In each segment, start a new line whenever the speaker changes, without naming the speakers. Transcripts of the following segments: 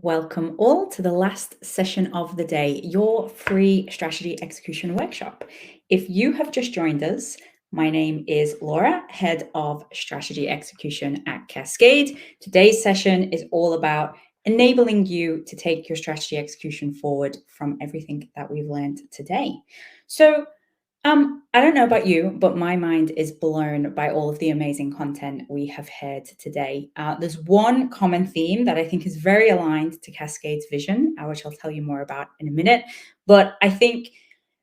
Welcome all to the last session of the day, your free strategy execution workshop. If you have just joined us, my name is Laura, Head of Strategy Execution at Cascade. Today's session is all about enabling you to take your strategy execution forward from everything that we've learned today. So I don't know about you, but my mind is blown by all of the amazing content we have heard today. There's one common theme that I think is very aligned to Cascade's vision, which I'll tell you more about in a minute. But I think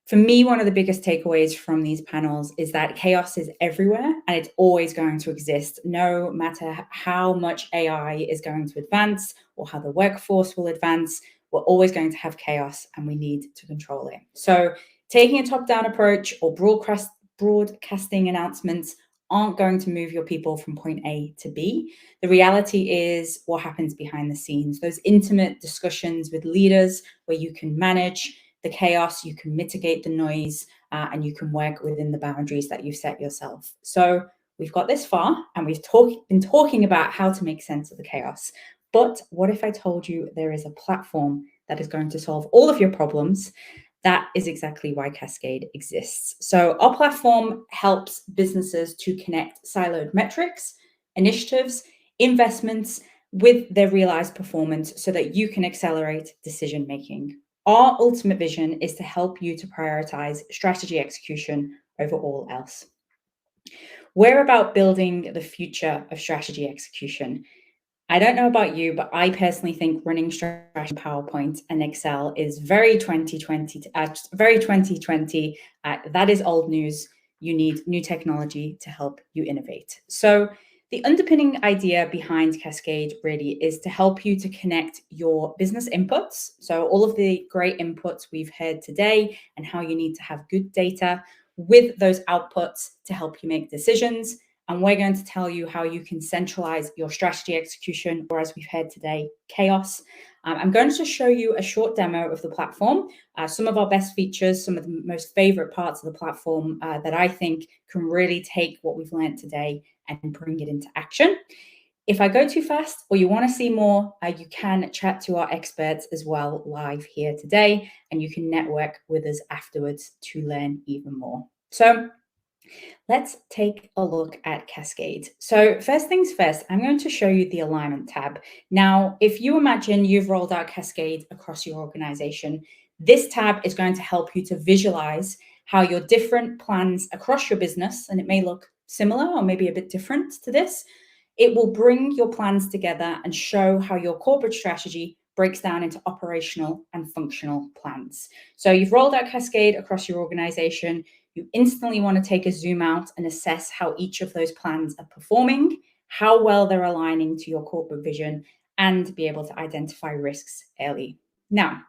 for me, one of the biggest takeaways from these panels is that chaos is everywhere and it's always going to exist, no matter how much AI is going to advance or how the workforce will advance. We're always going to have chaos and we need to control it. So taking a top-down approach or broadcasting announcements aren't going to move your people from point A to B. The reality is what happens behind the scenes, those intimate discussions with leaders where you can manage the chaos, you can mitigate the noise, and you can work within the boundaries that you've set yourself. So we've got this far and we've been talking about how to make sense of the chaos. But what if I told you there is a platform that is going to solve all of your problems? That is exactly why Cascade exists. So our platform helps businesses to connect siloed metrics, initiatives, investments with their realized performance so that you can accelerate decision-making. Our ultimate vision is to help you to prioritize strategy execution over all else. We're about building the future of strategy execution. I don't know about you, but I personally think running strategy PowerPoint and Excel is very 2020. That is old news. You need new technology to help you innovate. So the underpinning idea behind Cascade really is to help you to connect your business inputs. So all of the great inputs we've heard today and how you need to have good data with those outputs to help you make decisions. And we're going to tell you how you can centralize your strategy execution, or as we've heard today, chaos. I'm going to show you a short demo of the platform, some of our best features, some of the most favorite parts of the platform that I think can really take what we've learned today and bring it into action. If I go too fast or you want to see more, you can chat to our experts as well live here today, and you can network with us afterwards to learn even more. So let's take a look at Cascade. So first things first, I'm going to show you the alignment tab. Now, if you imagine you've rolled out Cascade across your organization, this tab is going to help you to visualize how your different plans across your business, and it may look similar or maybe a bit different to this, it will bring your plans together and show how your corporate strategy breaks down into operational and functional plans. So you've rolled out Cascade across your organization. You instantly want to take a zoom out and assess how each of those plans are performing, how well they're aligning to your corporate vision, and be able to identify risks early. Now,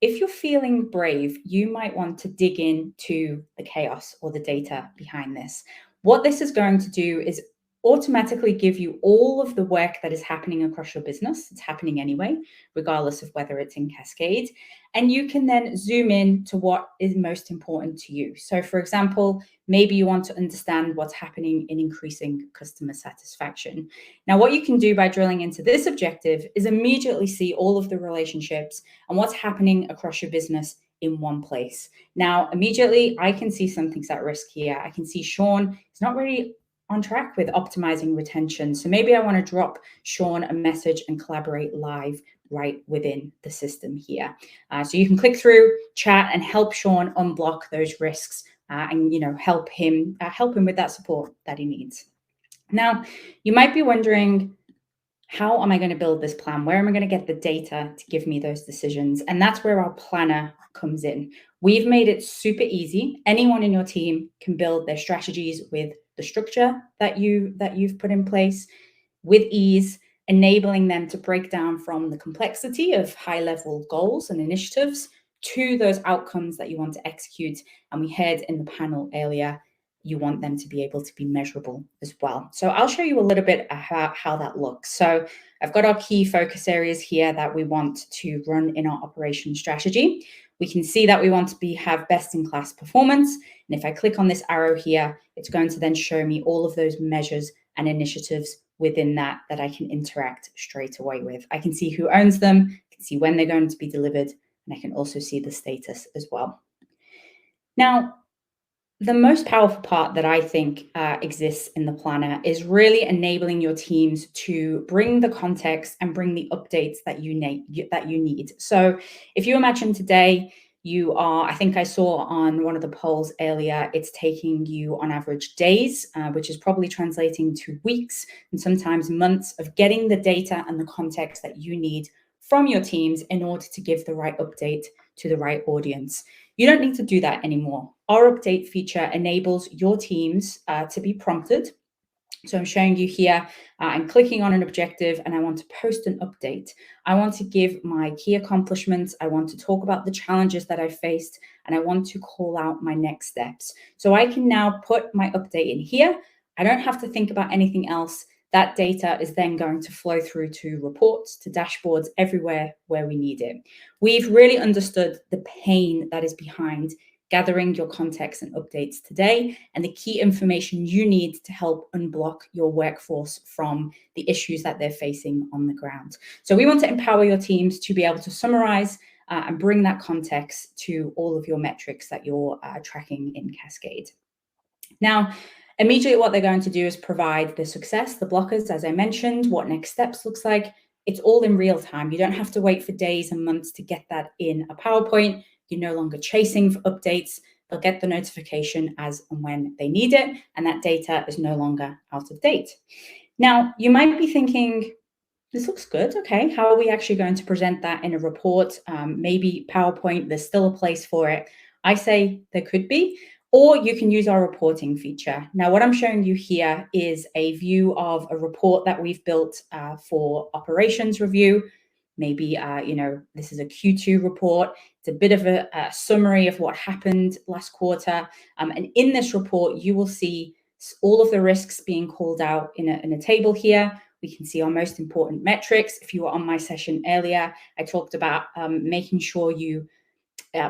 if you're feeling brave, you might want to dig into the chaos or the data behind this. What this is going to do is automatically give you all of the work that is happening across your business. It's happening anyway, regardless of whether it's in Cascade. And you can then zoom in to what is most important to you. So for example, maybe you want to understand what's happening in increasing customer satisfaction. Now, what you can do by drilling into this objective is immediately see all of the relationships and what's happening across your business in one place. Now, immediately I can see something's at risk here. I can see Sean is not really on track with optimizing retention. So maybe I want to drop Sean a message and collaborate live right within the system here. So you can click through, chat, and help Sean unblock those risks and help him with that support that he needs. Now, you might be wondering, how am I going to build this plan? Where am I going to get the data to give me those decisions? And that's where our planner comes in. We've made it super easy. Anyone in your team can build their strategies with the structure that you've put in place with ease, enabling them to break down from the complexity of high-level goals and initiatives to those outcomes that you want to execute. And we heard in the panel earlier, you want them to be able to be measurable as well. So I'll show you a little bit how that looks. So I've got our key focus areas here that we want to run in our operation strategy. We can see that we want to have best-in-class performance. And if I click on this arrow here, it's going to then show me all of those measures and initiatives within that I can interact straight away with. I can see who owns them, can see when they're going to be delivered, and I can also see the status as well. Now, the most powerful part that I think exists in the planner is really enabling your teams to bring the context and bring the updates that you need. So if you imagine today, you are, I think I saw on one of the polls earlier, it's taking you on average days, which is probably translating to weeks and sometimes months of getting the data and the context that you need from your teams in order to give the right update to the right audience. You don't need to do that anymore. Our update feature enables your teams to be prompted. So I'm showing you here, I'm clicking on an objective and I want to post an update. I want to give my key accomplishments. I want to talk about the challenges that I faced, and I want to call out my next steps. So I can now put my update in here. I don't have to think about anything else. That data is then going to flow through to reports, to dashboards, everywhere where we need it. We've really understood the pain that is behind gathering your context and updates today, and the key information you need to help unblock your workforce from the issues that they're facing on the ground. So we want to empower your teams to be able to summarize and bring that context to all of your metrics that you're tracking in Cascade. Now, immediately what they're going to do is provide the success, the blockers, as I mentioned, what next steps looks like. It's all in real time. You don't have to wait for days and months to get that in a PowerPoint. You're no longer chasing for updates. They'll get the notification as and when they need it, and that data is no longer out of date. Now, you might be thinking, this looks good. Okay, how are we actually going to present that in a report? Maybe PowerPoint, there's still a place for it. I say there could be, or you can use our reporting feature. Now, what I'm showing you here is a view of a report that we've built for operations review. Maybe, this is a Q2 report. It's a bit of a summary of what happened last quarter. And in this report, you will see all of the risks being called out in a table here. We can see our most important metrics. If you were on my session earlier, I talked about making sure you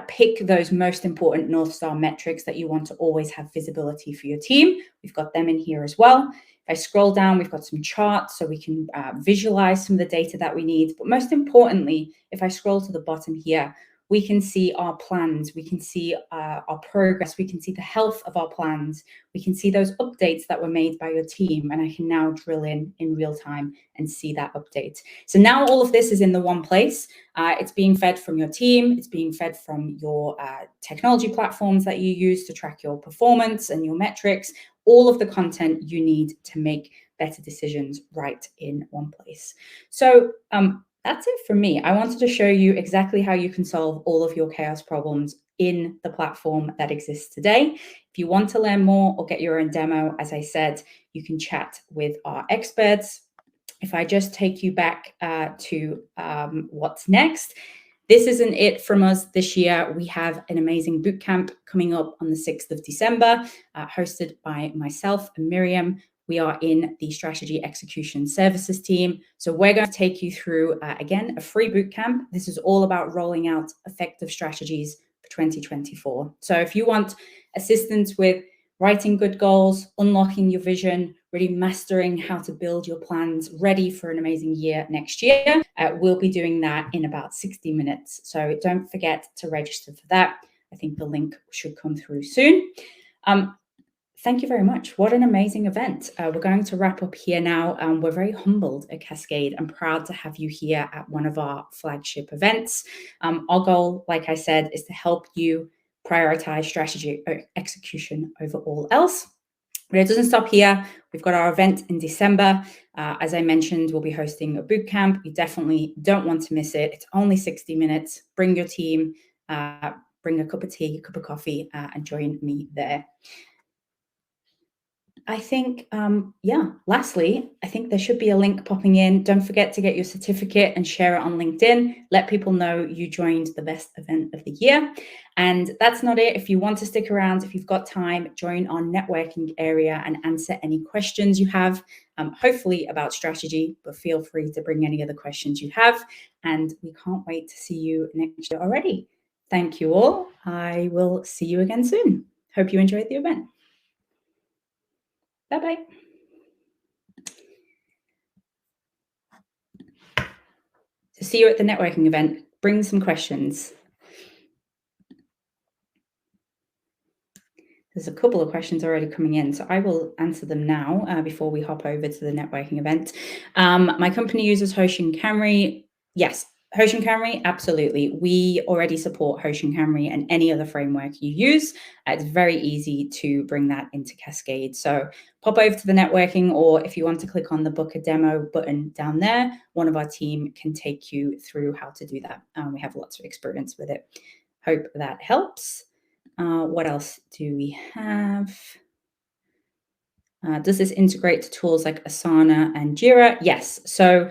pick those most important North Star metrics that you want to always have visibility for your team. We've got them in here as well. If I scroll down, we've got some charts so we can visualize some of the data that we need. But most importantly, if I scroll to the bottom here, we can see our plans, we can see our progress, we can see the health of our plans, we can see those updates that were made by your team, and I can now drill in real time and see that update. So now all of this is in the one place. It's being fed from your team, it's being fed from your technology platforms that you use to track your performance and your metrics, all of the content you need to make better decisions right in one place. So that's it from me. I wanted to show you exactly how you can solve all of your chaos problems in the platform that exists today. If you want to learn more or get your own demo, as I said, you can chat with our experts. If I just take you back to what's next, this isn't it from us this year. We have an amazing bootcamp coming up on the 6th of December, hosted by myself and Miriam. We are in the strategy execution services team. So we're going to take you through, again, a free bootcamp. This is all about rolling out effective strategies for 2024. So if you want assistance with writing good goals, unlocking your vision, really mastering how to build your plans ready for an amazing year next year, we'll be doing that in about 60 minutes. So don't forget to register for that. I think the link should come through soon. Thank you very much. What an amazing event. We're going to wrap up here now. We're very humbled at Cascade and proud to have you here at one of our flagship events. Our goal, like I said, is to help you prioritize strategy execution over all else. But it doesn't stop here. We've got our event in December. As I mentioned, we'll be hosting a bootcamp. You definitely don't want to miss it. It's only 60 minutes. Bring your team, bring a cup of tea, a cup of coffee, and join me there. I think, lastly, I think there should be a link popping in. Don't forget to get your certificate and share it on LinkedIn. Let people know you joined the best event of the year. And that's not it. If you want to stick around, if you've got time, join our networking area and answer any questions you have, hopefully about strategy, but feel free to bring any other questions you have. And we can't wait to see you next year already. Thank you all. I will see you again soon. Hope you enjoyed the event. Bye-bye. See you at the networking event. Bring some questions. There's a couple of questions already coming in, so I will answer them now before we hop over to the networking event. My company uses Hoshin Camry. Yes, Hoshin Camry, absolutely. We already support Hoshin Camry and any other framework you use. It's very easy to bring that into Cascade. So pop over to the networking, or if you want to click on the book a demo button down there, one of our team can take you through how to do that. We have lots of experience with it. Hope that helps. What else do we have? Does this integrate to tools like Asana and Jira? Yes. So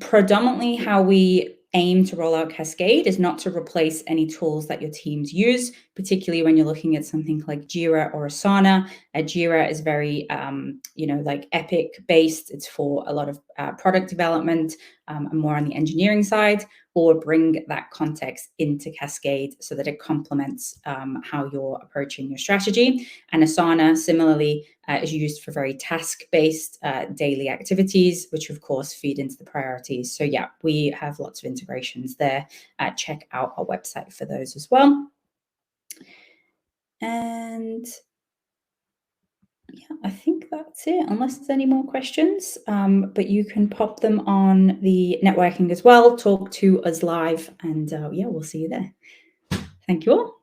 predominantly how we aim to roll out Cascade is not to replace any tools that your teams use, particularly when you're looking at something like Jira or Asana. Jira is very, like Epic based. It's for a lot of product development and more on the engineering side, or bring that context into Cascade so that it complements how you're approaching your strategy. And Asana, similarly, is used for very task-based daily activities, which of course feed into the priorities. So yeah, we have lots of integrations there. Check out our website for those as well. And yeah, I think that's it, unless there's any more questions. But you can pop them on the networking as well, talk to us live, and yeah, we'll see you there. Thank you all.